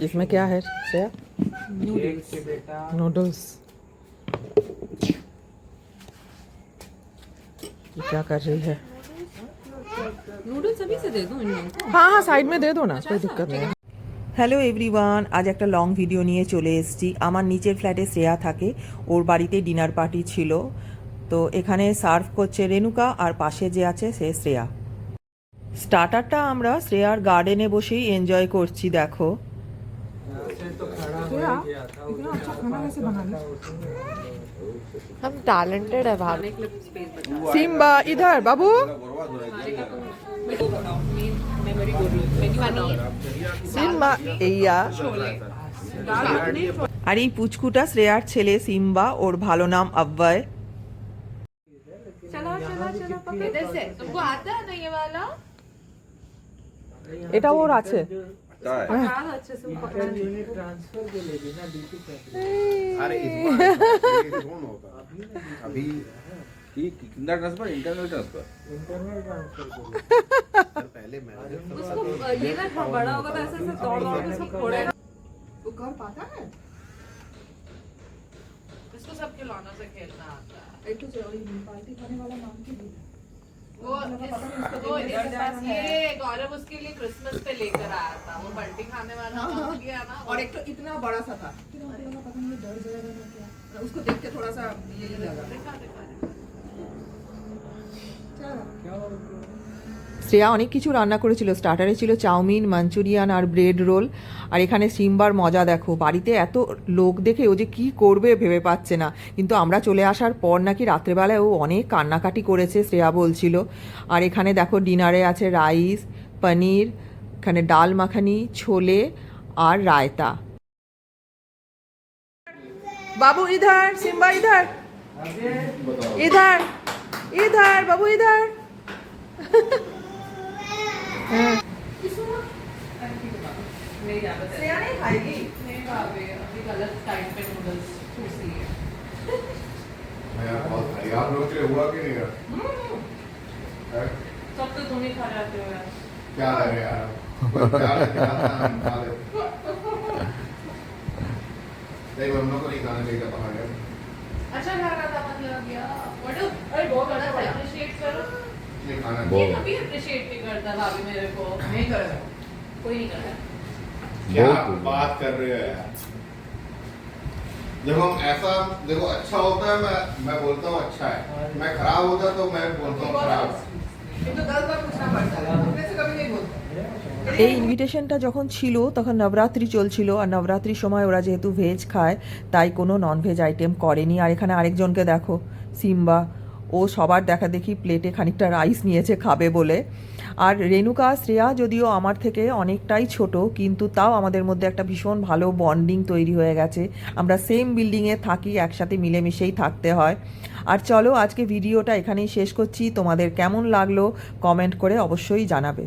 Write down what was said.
इसमें क्या है श्रेया? नूडल्स। क्या कर रही है? नूडल्स अभी से दे दूं इन लोगों को? हाँ हाँ, साइड में दे दो ना, कोई दिक्कत नहीं। হ্যালো এভরিওয়ান, আজ একটা লং ভিডিও নিয়ে চলে এসেছি। আমার নিচের ফ্ল্যাটে শ্রেয়া থাকে, ওর বাড়িতে ডিনার পার্টি ছিল। তো এখানে সার্ভ করছে রেণুকা, আর পাশে যে আছে সে শ্রেয়া। স্টার্টারটা আমরা শ্রেয়ার গার্ডেনে বসেই এনজয় করছি। দেখো हम टैलेंटेड है भाभी। सिम्बा इधर बाबू। সিম্বা এইয়া। আর এই পুচকুটা শ্রেয়ার ছেলে সিম্বা, ওর ভালো নাম अव्वय। चलो चलो चलो पकड़ इधर से। तुमको आता है ना ये वाला? এটা ওর আছে। हाँ अच्छे से पकड़। ट्रांसफर के लिए ना ड्यूटी कर। अरे इस बार कौन होता अभी कितना ट्रांसफर इंटरनल ट्रांसफर पहले मैं उसको ये ना थोड़ा बड़ा होगा तो ऐसे ऐसे दौड़ दौड़ के सब फोड़ेगा। वो कर पाता है? इसको सब खिलौनों से खेलना आता है। एक तो चलो पार्टी खाने वाला नाम की भी वो इसके पास ये गौरव उसके लिए क्रिसमस पे लेकर आया था। वो पलटी खाने वाला नाम किया ना। और एक तो इतना बड़ा सा था, पता नहीं डर जाएगा क्या, उसको देख के थोड़ा सा ये लगा। दिखा दिखा শ্রেয়া অনেক কিছু রান্না করেছিল। স্টার্টারে ছিল চাউমিন, মাঞ্চুরিয়ান আর ব্রেড রোল। আর এখানে সিম্বার মজা দেখো, বাড়িতে এত লোক দেখে ও যে কী করবে ভেবে পাচ্ছে না। কিন্তু আমরা চলে আসার পর নাকি রাত্রেবেলায় ও অনেক কান্নাকাটি করেছে, শ্রেয়া বলছিল। আর এখানে দেখো ডিনারে আছে রাইস, পনির, এখানে ডাল মাখানি, ছোলে আর রায়তা। বাবু ইধার, সিম্বা ইধার, ইধার इधर बाबू इधर। श्रेया नहीं खाएगी। नहीं भाभी अभी गलत टाइम पे नूडल्स चूसी है। यार बहुत यार लोग के हुआ कि नहीं यार सब तो तुम ही खा जाते हो यार। क्या करे यार नहीं हम लोग को नहीं खाने देगा पहाड़ अच्छा लग रहा था मतलब यार। व्हाट अरे बहुत बड़ा सा अप्रिशिएट करो। नहीं खाना ये कभी अप्रिशिएट नहीं करता भाभी मेरे को। नहीं करेगा कोई नहीं करता। क्या बात कर रहे हो यार। जब हम ऐसा देखो अच्छा होता है मैं बोलता हूँ अच्छा है, मैं खराब होता तो मैं बोलता हूँ खराब। ये तो 10 बार पूछना पड़ता है, वैसे कभी नहीं बोलता। এই ইনভিটেশনটা যখন ছিল তখন নবরাত্রি চলছিল, আর নবরাত্রির সময় ওরা যেহেতু ভেজ খায় তাই কোনো ননভেজ আইটেম করেনি। আর এখানে আরেকজনকে দেখো, সিম্বা, ও সবার দেখা দেখি প্লেটে খানিকটা রাইস নিয়েছে খাবে বলে। আর রেণুকা শ্রেয়া যদিও আমার থেকে অনেকটাই ছোট, কিন্তু তাও আমাদের মধ্যে একটা ভীষণ ভালো বন্ডিং তৈরি হয়ে গেছে। আমরা সেম বিল্ডিংয়ে থাকি, একসাথে মিলেমিশেই থাকতে হয়। আর চলো আজকে ভিডিওটা এখানেই শেষ করছি। তোমাদের কেমন লাগলো কমেন্ট করে অবশ্যই জানাবে।